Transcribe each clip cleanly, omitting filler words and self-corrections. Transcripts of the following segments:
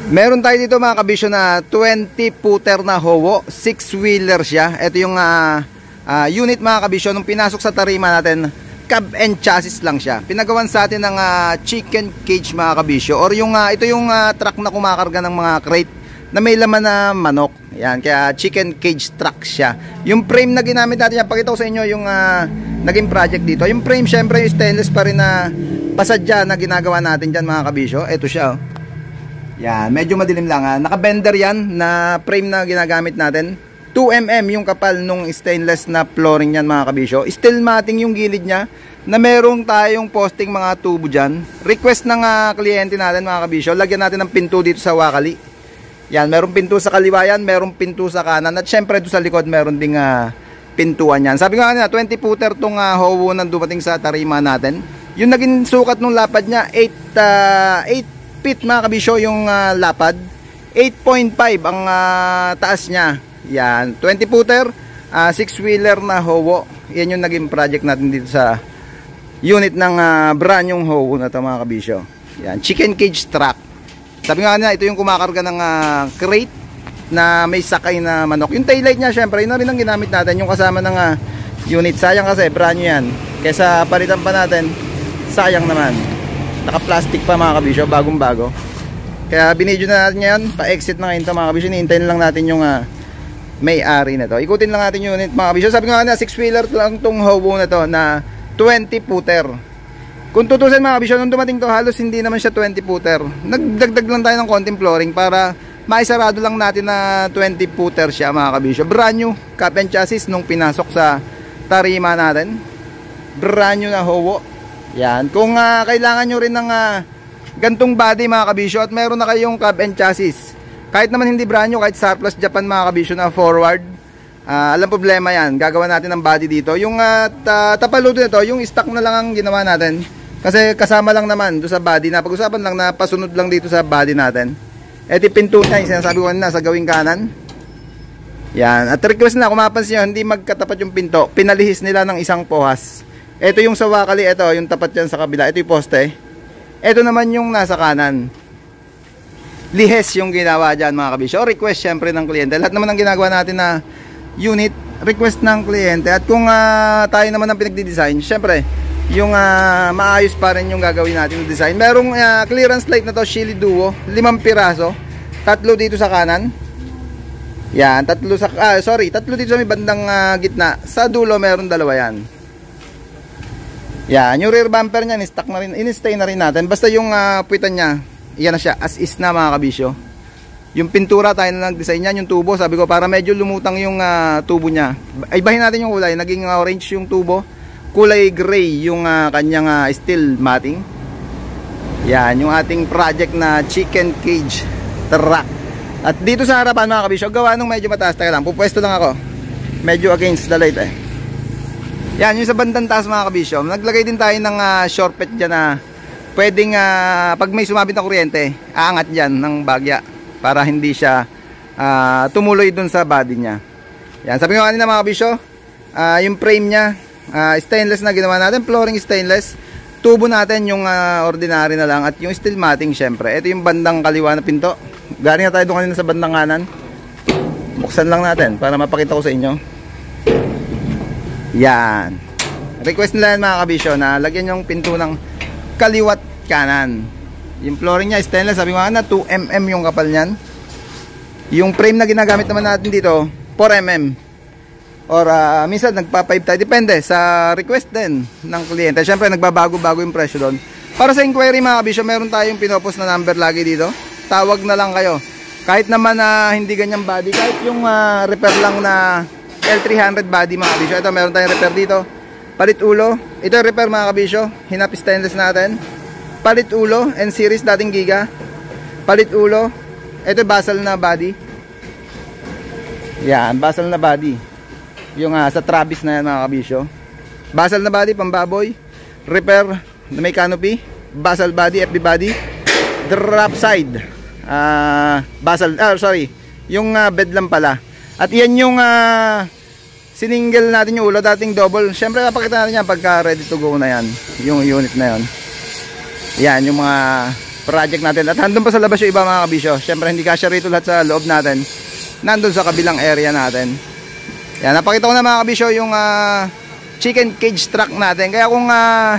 Meron tayo dito mga kabisyo na 20 footer na Howo, 6-wheeler siya. Ito yung unit mga kabisyo. Nung pinasok sa tarima natin, cab and chassis lang siya. Pinagawan sa atin ng chicken cage mga kabisyo. Or yung, ito yung truck na kumakarga ng mga crate na may laman na manok. Yan, kaya chicken cage truck siya. Yung frame na ginamit natin, yan, pakita ko sa inyo yung naging project dito. Yung frame syempre yung stainless pa rin na pasadya na ginagawa natin dyan mga kabisyo. Ito siya oh. Yan, medyo madilim lang. Naka-bender yan na frame na ginagamit natin. 2mm yung kapal nung stainless na flooring yan mga kabisyo. Steel matting yung gilid niya na merong tayong posting mga tubo dyan. Request ng kliyente natin mga kabisyo. Lagyan natin ng pinto dito sa wakali. Yan, merong pinto sa kaliwa yan, merong pinto sa kanan. At syempre doon sa likod meron ding pintuan yan. Sabi ko kanina, 20 footer tong Howo na dumating sa tarima natin. Yung naging sukat nung lapad niya, 8 feet mga kabisyo yung lapad. 8.5 ang taas niya. Yan, 20 footer, 6-wheeler na Howo. Yan yung naging project natin dito sa unit ng brand yung Howo na ito mga kabisyo. Yan, chicken cage truck. Sabi nga kanina, ito yung kumakarga ng crate na may sakay na manok. Yung taillight niya syempre, yun na rin ang ginamit natin. Yung kasama ng unit. Sayang kasi, brand new yan. Kesa palitan pa natin, sayang naman. Naka-plastic pa mga kabisyo, bagong bago. Kaya binidyo na natin yan, pa-exit na ngayon ito mga kabisyo. Nihintayin lang natin yung may-ari na to. Ikutin lang natin yung unit mga kabisyo. Sabi nga na 6-wheeler lang tong Howo na to na 20 footer. Kung tutusin mga kabisyo, nung dumating to halos hindi naman siya 20 footer. Nagdagdag lang tayo ng konting flooring para maisarado lang natin na 20 footer siya mga kabisyo. Brand new cab and chassis nung pinasok sa tarima natin. Brand new na Howo. Yan, kung kailangan nyo rin ng gantong body mga kabisyo at meron na kayong cab and chassis, kahit naman hindi brand new, kahit surplus Japan mga kabisyo na forward, alam problema yan, gagawa natin ng body dito. Yung tapaludo nito, yung stock na lang ang ginawa natin kasi kasama lang naman doon sa body, na pag-usapan lang na pasunod lang dito sa body natin. Ito pinto niya, yung sinasabi ko na sa gawing kanan. Yan, at request na, kung mapansin nyo, hindi magkatapat yung pinto, pinalihis nila ng isang pohas. Ito yung sa wakali, ito yung tapat yan sa kabila, ito yung poste. Ito naman yung nasa kanan. Lihes yung ginawa dyan mga kabisyo. Request syempre ng kliyente. Lahat naman ang ginagawa natin na unit, request ng kliyente. At kung tayo naman ang pinagdi-design, syempre yung maayos pa rin yung gagawin natin yung design. Merong clearance light na to, Shili Duo, 5 piraso. 3 dito sa kanan. Yan, 3 dito sa may bandang gitna. Sa dulo meron 2 yan. Yan, yung rear bumper niya, in-stock na rin, in-stay na rin natin. Basta yung puwitan niya, yan na siya, as is na mga kabisyo. Yung pintura tayo na nag-design niyan, yung tubo, sabi ko para medyo lumutang yung tubo niya. Ibahin natin yung kulay, naging orange yung tubo. Kulay gray yung kanyang steel matting. Yan, yung ating project na chicken cage truck. At dito sa harapan mga kabisyo, gawa nung medyo mataas, tayo lang, pupwesto lang ako. Medyo against the light eh. Yan, yung sa bandang taas mga kabisyo, naglagay din tayo ng shortcut dyan na pwedeng pag may sumabit na kuryente, aangat dyan ng bagya para hindi siya tumuloy dun sa body niya. Yan, sabi ko kanina mga kabisyo, yung frame niya, stainless na ginawa natin, flooring stainless. Tubo natin yung ordinary na lang at yung steel matting syempre. Ito yung bandang kaliwa na pinto. Galing na tayo doon kanina sa bandang kanan. Buksan lang natin para mapakita ko sa inyo. Yan, request nila yan mga kabisyo na lagyan yung pinto ng kaliwat kanan. Yung flooring niya stainless, sabi ko na 2mm yung kapal niyan. Yung frame na ginagamit naman natin dito 4mm or minsan nagpa 5 tayo, depende sa request din ng kliyente. Syempre nagbabago-bago yung presyo doon. Para sa inquiry mga kabisyo, meron tayong pinopost na number lagi dito. Tawag na lang kayo. Kahit naman hindi ganyang body, kahit yung repair lang na L300 body mga kabisyo. Ito meron tayong repair dito. Palit ulo. Ito yung repair mga kabisyo. Hinap stainless natin. Palit ulo. N-series dating giga. Palit ulo. Ito yung basal na body. Yan. Basal na body. Yung sa Travis na yan mga kabisyo. Basal na body. Pambaboy. Repair na may canopy. Basal body. FB body. Drop side. Yung bed lang pala. At yan yung sininggle natin yung ulo, dating double. Siyempre papakita natin yan pagka ready to go na yan, yung unit na yan. Yan yung mga project natin. At nandun pa sa labas yung iba mga kabisyo. Syempre hindi kasya rito lahat sa loob natin. Nandun sa kabilang area natin. Yan, napakita ko na mga kabisyo yung chicken cage truck natin. Kaya kung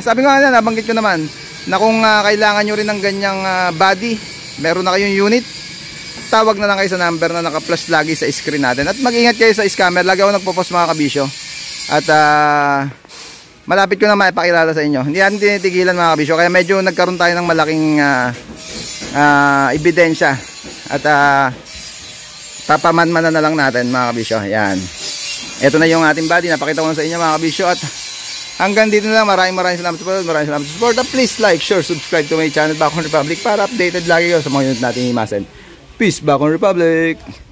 sabi ko nga, nabanggit ko naman na kung kailangan nyo rin ng ganyang body, meron na kayong unit, tawag na lang kayo sa number na naka-flash lagi sa screen natin. At mag-ingat kayo sa scammer. Lagi ako nagpo-post mga kabisyo. At malapit ko na maipakilala sa inyo. Hindi natin tinitigilan mga kabisyo. Kaya medyo nagkaroon tayo ng malaking ebidensya. At papamanmanan na lang natin mga kabisyo. Yan. Ito na yung ating body. Napakita ko na sa inyo mga kabisyo. At hanggang dito na lang. Maraming salamat sa support. Maraming salamat sa support. At please like, share, subscribe to my channel Bacon Republic para updated lagi kayo sa mga unit natin himasin. Peace, Bacon Republic!